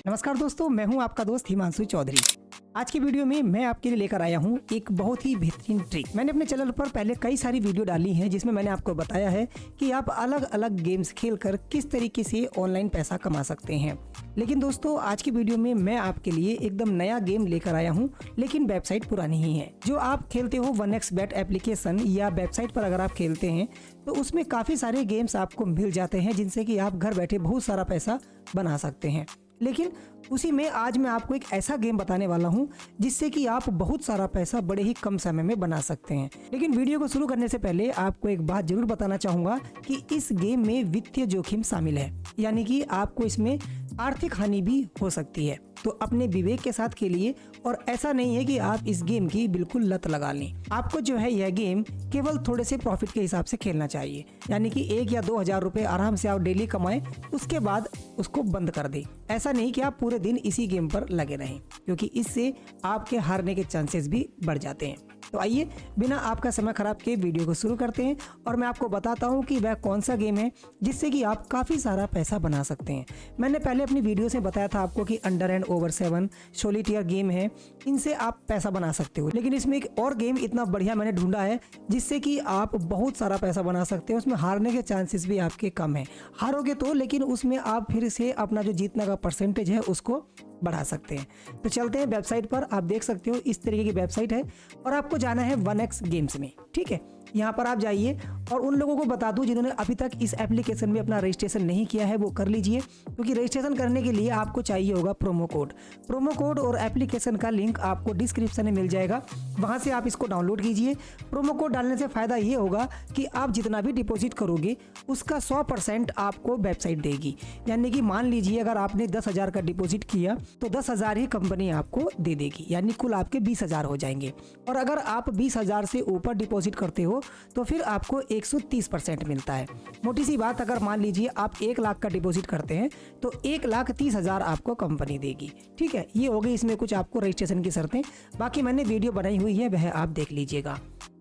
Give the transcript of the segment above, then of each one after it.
नमस्कार दोस्तों, मैं हूं आपका दोस्त हिमांशु चौधरी। आज की वीडियो में मैं आपके लिए लेकर आया हूं एक बहुत ही बेहतरीन ट्रिक। मैंने अपने चैनल पर पहले कई सारी वीडियो डाली हैं जिसमें मैंने आपको बताया है कि आप अलग अलग गेम्स खेलकर किस तरीके से ऑनलाइन पैसा कमा सकते हैं। लेकिन दोस्तों, आज की वीडियो में मैं आपके लिए एकदम नया गेम लेकर आया हूं, लेकिन वेबसाइट पुरानी ही है। जो आप खेलते हो 1xBet एप्लीकेशन या वेबसाइट पर अगर आप खेलते हैं तो उसमें काफ़ी सारे गेम्स आपको मिल जाते हैं जिनसे कि आप घर बैठे बहुत सारा पैसा बना सकते हैं। लेकिन उसी में आज मैं आपको एक ऐसा गेम बताने वाला हूं जिससे कि आप बहुत सारा पैसा बड़े ही कम समय में बना सकते हैं। लेकिन वीडियो को शुरू करने से पहले आपको एक बात जरूर बताना चाहूँगा कि इस गेम में वित्तीय जोखिम शामिल है, यानी कि आपको इसमें आर्थिक हानि भी हो सकती है। तो अपने विवेक के साथ खेलिए और ऐसा नहीं है कि आप इस गेम की बिल्कुल लत लगा लें। आपको जो है यह गेम केवल थोड़े से प्रॉफिट के हिसाब से खेलना चाहिए, यानी कि 1 या 2 हज़ार रुपये आराम से आप डेली कमाएं, उसके बाद उसको बंद कर दें। ऐसा नहीं कि आप पूरे दिन इसी गेम पर लगे रहें, क्योंकि इससे आपके हारने के चांसेस भी बढ़ जाते हैं। तो आइए बिना आपका समय खराब किए वीडियो को शुरू करते हैं और मैं आपको बताता हूं कि वह कौन सा गेम है जिससे कि आप काफ़ी सारा पैसा बना सकते हैं। मैंने पहले अपनी वीडियो से बताया था आपको कि under and over 7 solitaire game है, इनसे आप पैसा बना सकते हो। लेकिन इसमें एक और गेम इतना बढ़िया मैंने ढूंढा है जिससे कि आप बहुत सारा पैसा बना सकते हो। उसमें हारने के चांसेस भी आपके कम है। हारोगे तो, लेकिन उसमें आप फिर से अपना जो जीतने का परसेंटेज है उसको बढ़ा सकते हैं। तो चलते हैं वेबसाइट पर। आप देख सकते हो इस तरीके की वेबसाइट है और आपको जाना है 1x गेम्स में। ठीक है, यहाँ पर आप जाइए और उन लोगों को बता दूं जिन्होंने अभी तक इस एप्लीकेशन में अपना रजिस्ट्रेशन नहीं किया है वो कर लीजिए, क्योंकि रजिस्ट्रेशन करने के लिए आपको चाहिए होगा प्रोमो कोड और एप्लीकेशन का लिंक आपको डिस्क्रिप्शन में मिल जाएगा, वहाँ से आप इसको डाउनलोड कीजिए। प्रोमो कोड डालने से फ़ायदा ये होगा कि आप जितना भी डिपॉजिट करोगे उसका 100% आपको वेबसाइट देगी। यानी कि मान लीजिए अगर आपने 10,000 का डिपॉजिट किया तो 10,000 ही कंपनी आपको दे देगी, यानी कुल आपके 20,000 हो जाएंगे। और अगर आप 20,000 से ऊपर डिपॉजिट करते हो तो फिर आपको 130% मिलता है। मोटी सी बात, अगर मान लीजिए आप 1 लाख का डिपॉजिट करते हैं तो 1,30,000 आपको कंपनी देगी। ठीक है, ये हो गई इसमें कुछ आपको रजिस्ट्रेशन की शर्तें। बाकी मैंने वीडियो बनाई हुई है, वह आप देख लीजिएगा।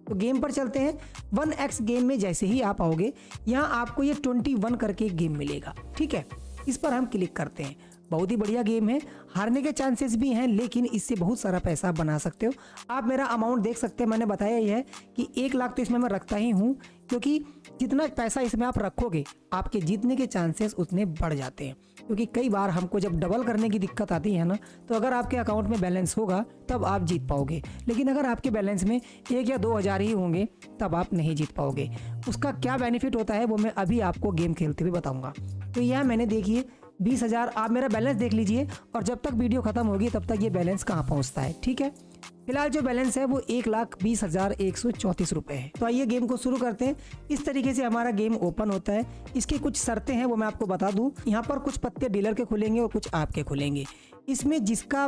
तो गेम पर चलते हैं। 1x गेम में जैसे ही आप आओगे यहाँ आपको ये 21 करके गेम मिलेगा। ठीक है, इस पर हम क्लिक करते हैं। बहुत ही बढ़िया गेम है, हारने के चांसेस भी हैं, लेकिन इससे बहुत सारा पैसा बना सकते हो। आप मेरा अमाउंट देख सकते हैं, मैंने बताया ही है कि 1 लाख तो इसमें मैं रखता ही हूँ, क्योंकि जितना पैसा इसमें आप रखोगे आपके जीतने के चांसेस उतने बढ़ जाते हैं। क्योंकि कई बार हमको जब डबल करने की दिक्कत आती है ना, तो अगर आपके अकाउंट में बैलेंस होगा तब आप जीत पाओगे, लेकिन अगर आपके बैलेंस में 1 या 2 हज़ार ही होंगे तब आप नहीं जीत पाओगे। उसका क्या बेनिफिट होता है वो मैं अभी आपको गेम खेलते हुए बताऊँगा। तो यह मैंने देखिए 20,000, आप मेरा बैलेंस देख लीजिए और जब तक वीडियो खत्म होगी तब तक ये बैलेंस कहाँ पहुँचता है। ठीक है, फिलहाल जो बैलेंस है वो 1,20,134 रुपये है। तो आइए गेम को शुरू करते हैं। इस तरीके से हमारा गेम ओपन होता है। इसकी कुछ शर्तें हैं वो मैं आपको बता दूं। यहाँ पर कुछ पत्ते डीलर के खुलेंगे और कुछ आपके खुलेंगे। इसमें जिसका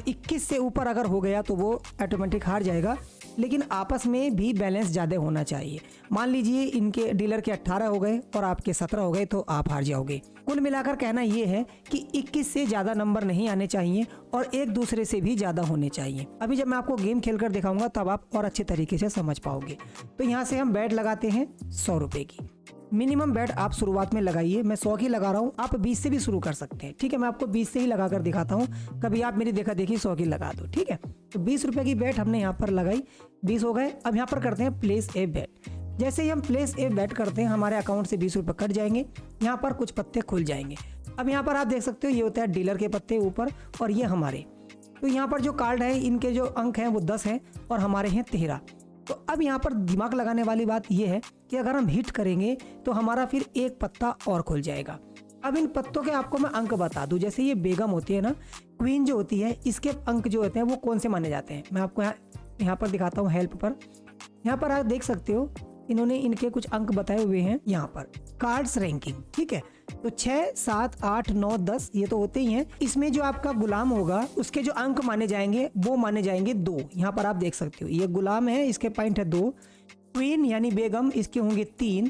21 से ऊपर अगर हो गया तो वो ऑटोमेटिक हार जाएगा, लेकिन आपस में भी बैलेंस ज़्यादा होना चाहिए। मान लीजिए इनके डीलर के 18 हो गए और आपके 17 हो गए तो आप हार जाओगे। कुल मिलाकर कहना ये है कि 21 से ज़्यादा नंबर नहीं आने चाहिए और एक दूसरे से भी ज़्यादा होने चाहिए। अभी जब मैं आपको गेम खेलकर दिखाऊंगा तब आप और अच्छे तरीके से समझ पाओगे। तो यहाँ से हम बैट लगाते हैं 100 रुपये की। मिनिमम बैट आप शुरुआत में लगाइए। मैं 100 की लगा रहा हूँ, आप 20 से भी शुरू कर सकते हैं। ठीक है, मैं आपको 20 से ही लगा कर दिखाता हूँ, कभी आप मेरी देखा देखी 100 की लगा दो। ठीक है, तो 20 रुपये की बैट हमने यहाँ पर लगाई, 20 हो गए। अब यहाँ पर करते हैं प्लेस ए बैट। जैसे ही हम प्लेस ए बैट करते हैं हमारे अकाउंट से 20 रुपये कट जाएंगे, यहाँ पर कुछ पत्ते खुल जाएंगे। अब यहाँ पर आप देख सकते हो ये होता है डीलर के पत्ते ऊपर और ये हमारे। तो यहाँ पर जो कार्ड है इनके जो अंक हैं वो 10 हैं और हमारे हैं 13। तो अब यहाँ पर दिमाग लगाने वाली बात यह है कि अगर हम हिट करेंगे तो हमारा फिर एक पत्ता और खुल जाएगा। अब इन पत्तों के आपको मैं अंक बता दूं। जैसे ये बेगम होती है ना, क्वीन जो होती है, इसके अंक जो होते हैं वो कौन से माने जाते हैं मैं आपको यहाँ पर दिखाता हूँ हेल्प पर। यहाँ पर आप देख सकते हो इन्होंने इनके कुछ अंक बताए हुए हैं यहाँ पर, कार्ड्स रैंकिंग। ठीक है, तो 6, 7, 8, 9, 10 ये तो होते ही हैं। इसमें जो आपका गुलाम होगा उसके जो अंक माने जाएंगे वो माने जाएंगे 2। यहाँ पर आप देख सकते हो ये गुलाम है, इसके पॉइंट है 2। क्वीन यानी बेगम, इसके होंगे 3।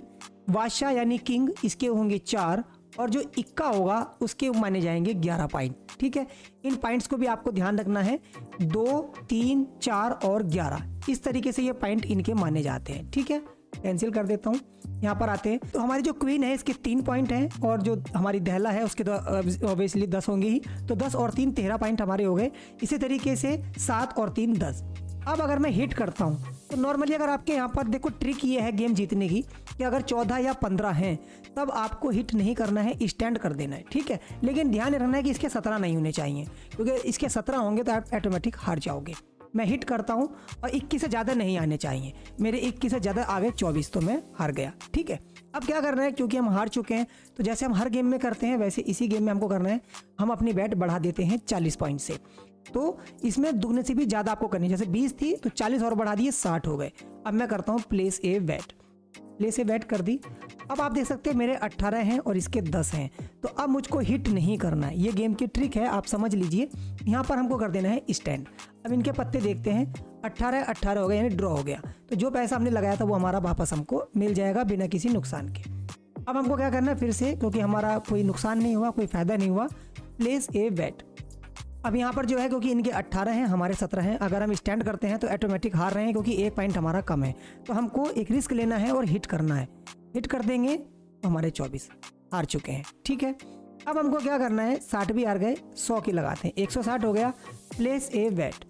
बादशाह यानी किंग, इसके होंगे 4। और जो इक्का होगा उसके माने जाएंगे 11 पॉइंट। ठीक है, इन पॉइंट्स को भी आपको ध्यान रखना है, 2, 3, 4 और 11 इस तरीके से ये पॉइंट इनके माने जाते हैं। ठीक है, कैंसिल कर देता हूँ। यहाँ पर आते हैं तो हमारी जो क्वीन है इसके 3 पॉइंट हैं और जो हमारी दहला है उसके तो ऑब्वियसली 10 होंगे ही, तो 10 और 3 13 पॉइंट हमारे हो गए। इसी तरीके से 7 और 3 10। अब अगर मैं हिट करता हूँ तो नॉर्मली अगर आपके यहाँ पर देखो ट्रिक ये है गेम जीतने की कि अगर 14 या 15 हैं तब आपको हिट नहीं करना है, स्टैंड कर देना है, ठीक है। लेकिन ध्यान रखना है कि इसके 17 नहीं होने चाहिए, क्योंकि इसके 17 होंगे तो आप ऑटोमेटिक हार जाओगे। मैं हिट करता हूँ और 21 से ज़्यादा नहीं आने चाहिए, मेरे 21 से ज़्यादा आ गए 24 तो मैं हार गया, ठीक है। अब क्या करना है, क्योंकि हम हार चुके हैं तो जैसे हम हर गेम में करते हैं वैसे इसी गेम में हमको करना है, हम अपनी बैट बढ़ा देते हैं 40 पॉइंट से। तो इसमें दुगने से भी ज़्यादा आपको करनी है, जैसे 20 थी तो 40 और बढ़ा दिए 60 हो गए। अब मैं करता हूँ place a bat, place a bat कर दी। अब आप देख सकते हैं मेरे 18 हैं और इसके 10 हैं, तो अब मुझको हिट नहीं करना है, ये गेम की ट्रिक है, आप समझ लीजिए। यहाँ पर हमको कर देना है स्टैंड। अब इनके पत्ते देखते हैं, 18 हो गए यानी ड्रॉ हो गया, तो जो पैसा हमने लगाया था वो हमारा वापस हमको मिल जाएगा बिना किसी नुकसान के। अब हमको क्या करना है फिर से, क्योंकि हमारा कोई नुकसान नहीं हुआ, कोई फ़ायदा नहीं हुआ, प्लेस ए बैट। अब यहाँ पर जो है क्योंकि इनके 18 हैं हमारे 17 हैं, अगर हम स्टैंड करते हैं तो ऑटोमेटिक हार रहे हैं क्योंकि 1 पॉइंट हमारा कम है, तो हमको एक रिस्क लेना है और हिट करना है। हिट कर देंगे तो हमारे 24 हार चुके हैं, ठीक है। अब हमको क्या करना है, 60 भी हार गए, 100 की लगाते हैं, 160 हो गया, प्लेस ए बैट।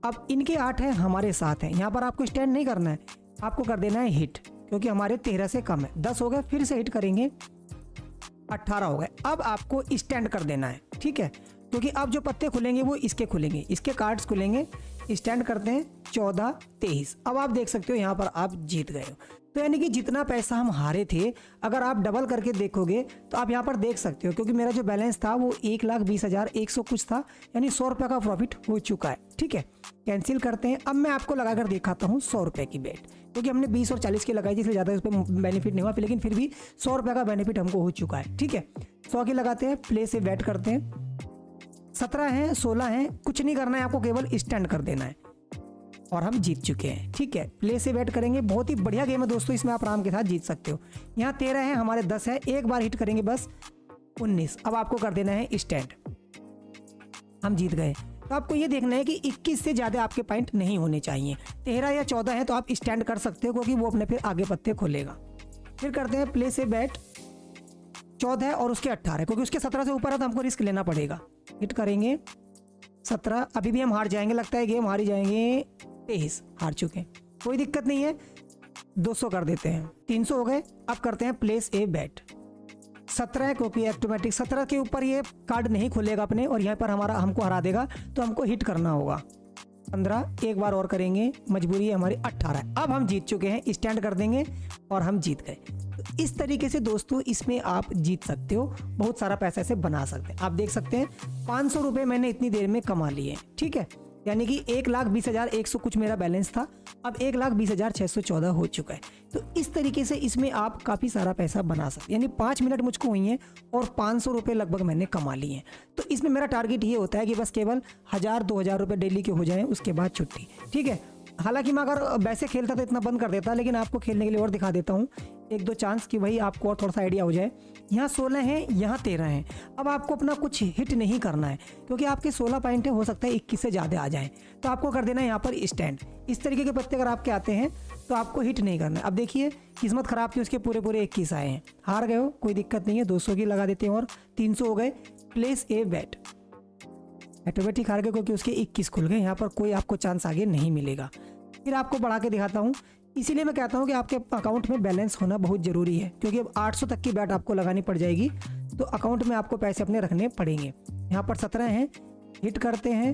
अब इनके 8 हैं हमारे 7 हैं, यहाँ पर आपको स्टैंड नहीं करना है, आपको कर देना है हिट, क्योंकि हमारे 13 से कम है। 10 हो गए, फिर से हिट करेंगे, 18 हो गए। अब आपको स्टैंड कर देना है, ठीक है, क्योंकि अब जो पत्ते खुलेंगे वो इसके खुलेंगे, इसके कार्ड्स खुलेंगे। स्टैंड करते हैं 14 23। अब आप देख सकते हो यहाँ पर आप जीत गए हो, तो यानी कि जितना पैसा हम हारे थे अगर आप डबल करके देखोगे तो आप यहाँ पर देख सकते हो, क्योंकि मेरा जो बैलेंस था वो 1,20,100 कुछ था, यानी 100 रुपये का प्रॉफिट हो चुका है, ठीक है। कैंसिल करते हैं। अब मैं आपको लगाकर दिखाता हूँ 100 रुपये की बेट, क्योंकि हमने 20 और 40 की लगाई थी, इसलिए ज़्यादा उस पर बेनिफिट नहीं हुआ, लेकिन फिर भी 100 रुपये का बेनिफिट हमको हो चुका है, ठीक है। 100 की लगाते हैं, प्ले से बैट करते हैं, 17 हैं 16 हैं, कुछ नहीं करना है आपको, केवल स्टैंड कर देना है और हम जीत चुके हैं, ठीक है। प्ले से बैट करेंगे, बहुत ही बढ़िया गेम है दोस्तों, इसमें आप आराम के साथ जीत सकते हो। यहाँ 13 हैं हमारे 10 है, एक बार हिट करेंगे बस 19। अब आपको कर देना है स्टैंड, हम जीत गए। तो आपको ये देखना है कि 21 से ज़्यादा आपके पॉइंट नहीं होने चाहिए, 13 या 14 है तो आप स्टैंड कर सकते हो, क्योंकि वो अपने फिर आगे पत्ते खोलेगा। फिर करते हैं प्ले से बैट, 14 है और उसके 18, क्योंकि उसके 17 से ऊपर है तो हमको रिस्क लेना पड़ेगा। हिट करेंगे 17, अभी भी हम हार जाएंगे, लगता है गेम हार ही जाएंगे। 23 हार चुके हैं, कोई दिक्कत नहीं है, 200 कर देते हैं, 300 हो गए। अब करते हैं प्लेस ए बैट, 17 है क्योंकि ऑटोमेटिक 17 के ऊपर ये कार्ड नहीं खुलेगा अपने, और यहाँ पर हमारा हमको हरा देगा, तो हमको हिट करना होगा। 15, एक बार और करेंगे, मजबूरी है हमारी। 18, अब हम जीत चुके हैं, स्टैंड कर देंगे और हम जीत गए। तो इस तरीके से दोस्तों इसमें आप जीत सकते हो, बहुत सारा पैसा ऐसे बना सकते हैं। आप देख सकते हैं 500 रुपये मैंने इतनी देर में कमा लिए, ठीक है, यानी कि 1,20,100 कुछ मेरा बैलेंस था, अब 1,20,614 हो चुका है। तो इस तरीके से इसमें आप काफ़ी सारा पैसा बना सकते हैं, यानी 5 मिनट मुझको हुई हैं और 500 रुपये लगभग मैंने कमा लिए हैं। तो इसमें मेरा टारगेट ये होता है कि बस केवल 1,000-2,000 रुपये डेली के हो जाएं, उसके बाद छुट्टी, ठीक है। हालांकि मैं अगर वैसे खेलता तो इतना बंद कर देता, लेकिन आपको खेलने के लिए और दिखा देता हूँ 1-2 चांस कि भाई आपको और थोड़ा सा आइडिया हो जाए। यहाँ 16 हैं, यहाँ 13 हैं। अब आपको अपना कुछ हिट नहीं करना है, क्योंकि आपके 16 पॉइंट है, हो सकता है 21 से ज़्यादा आ जाएं, तो आपको कर देना है यहाँ पर स्टैंड। इस तरीके के पत्ते अगर आपके आते हैं तो आपको हिट नहीं करना है। अब देखिए किस्मत ख़राब थी, उसके पूरे 21 आए हैं, हार गए हो, कोई दिक्कत नहीं है, 200 की लगा देते हैं और 300 हो गए। प्लेस ए बैट, ऑटोमेटिक हार गए क्योंकि उसके 21 खुल गए, यहाँ पर कोई आपको चांस आगे नहीं मिलेगा। फिर आपको बढ़ा के दिखाता हूँ, इसीलिए मैं कहता हूँ कि आपके अकाउंट में बैलेंस होना बहुत ज़रूरी है, क्योंकि अब 800 तक की बैट आपको लगानी पड़ जाएगी, तो अकाउंट में आपको पैसे अपने रखने पड़ेंगे। यहाँ पर 17 हैं, हिट करते हैं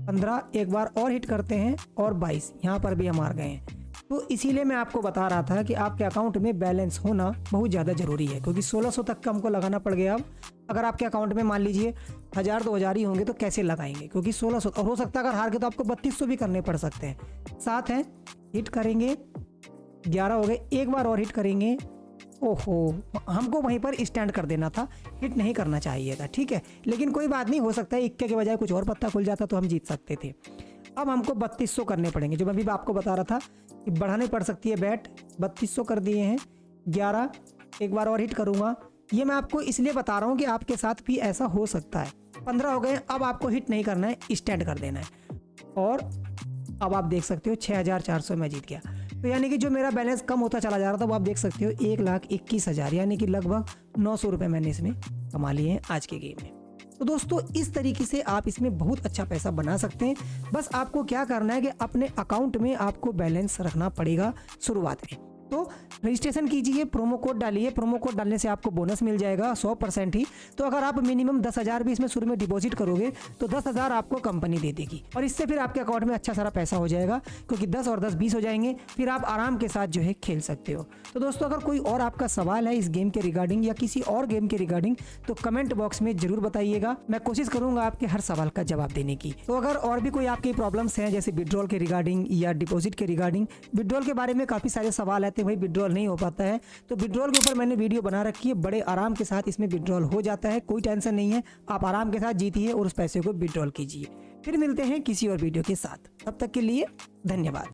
15, एक बार और हिट करते हैं और 22, यहाँ पर भी हम हार गए हैं। तो इसीलिए मैं आपको बता रहा था कि आपके अकाउंट में बैलेंस होना बहुत ज़्यादा ज़रूरी है, क्योंकि 1600 तक का हमको लगाना पड़ गया। अब अगर आपके अकाउंट में मान लीजिए 1,000-2,000 ही होंगे तो कैसे लगाएंगे, क्योंकि 1600, और हो सकता है अगर हार गए तो आपको 3200 भी करने पड़ सकते हैं। 7 हैं, हिट करेंगे 11 हो गए, एक बार और हिट करेंगे, ओहो हमको वहीं पर स्टैंड कर देना था, हिट नहीं करना चाहिए था, ठीक है, लेकिन कोई बात नहीं, हो सकता है इक्के के बजाय कुछ और पत्ता खुल जाता तो हम जीत सकते थे। अब हमको 3200 करने पड़ेंगे, जो मैं अभी आपको बता रहा था कि बढ़ानी पड़ सकती है बैट। 3200 कर दिए हैं, 11, एक बार और हिट करूँगा। ये मैं आपको इसलिए बता रहा हूँ कि आपके साथ भी ऐसा हो सकता है। 15 हो गए, अब आपको हिट नहीं करना है, स्टैंड कर देना है, और अब आप देख सकते हो 6,400 में जीत गया। तो यानी कि जो मेरा बैलेंस कम होता चला जा रहा था वो आप देख सकते हो 1,21,000 यानी कि लगभग 900 रुपये मैंने इसमें कमा लिए हैं आज के गेम में। तो दोस्तों इस तरीके से आप इसमें बहुत अच्छा पैसा बना सकते हैं। बस आपको क्या करना है कि अपने अकाउंट में आपको बैलेंस रखना पड़ेगा शुरुआत में। तो रजिस्ट्रेशन कीजिए, प्रोमो कोड डालिए, प्रोमो कोड डालने से आपको बोनस मिल जाएगा 100% ही। तो अगर आप मिनिमम 10,000 भी इसमें शुरू में डिपॉजिट करोगे तो 10,000 आपको कंपनी दे देगी और इससे फिर आपके अकाउंट में अच्छा सारा पैसा हो जाएगा, क्योंकि 10 और 10 20 हो जाएंगे। फिर आप आराम के साथ जो है खेल सकते हो। तो दोस्तों अगर कोई और आपका सवाल है इस गेम के रिगार्डिंग या किसी और गेम के रिगार्डिंग तो कमेंट बॉक्स में जरूर बताइएगा, मैं कोशिश करूंगा आपके हर सवाल का जवाब देने की। तो अगर और भी कोई आपकी प्रॉब्लम्स हैं जैसे विड्रॉल के रिगार्डिंग या डिपॉजिट के रिगार्डिंग, विड्रॉल के बारे में काफ़ी सारे सवाल आते हैं, भाई विड्रॉल नहीं हो पाता है, तो विड्रॉल के ऊपर मैंने वीडियो बना रखी है, बड़े आराम के साथ इसमें विड्रॉल हो जाता है, कोई टेंशन नहीं है। आप आराम के साथ जीतिए और उस पैसे को विड्रॉल कीजिए। फिर मिलते हैं किसी और वीडियो के साथ, तब तक के लिए धन्यवाद।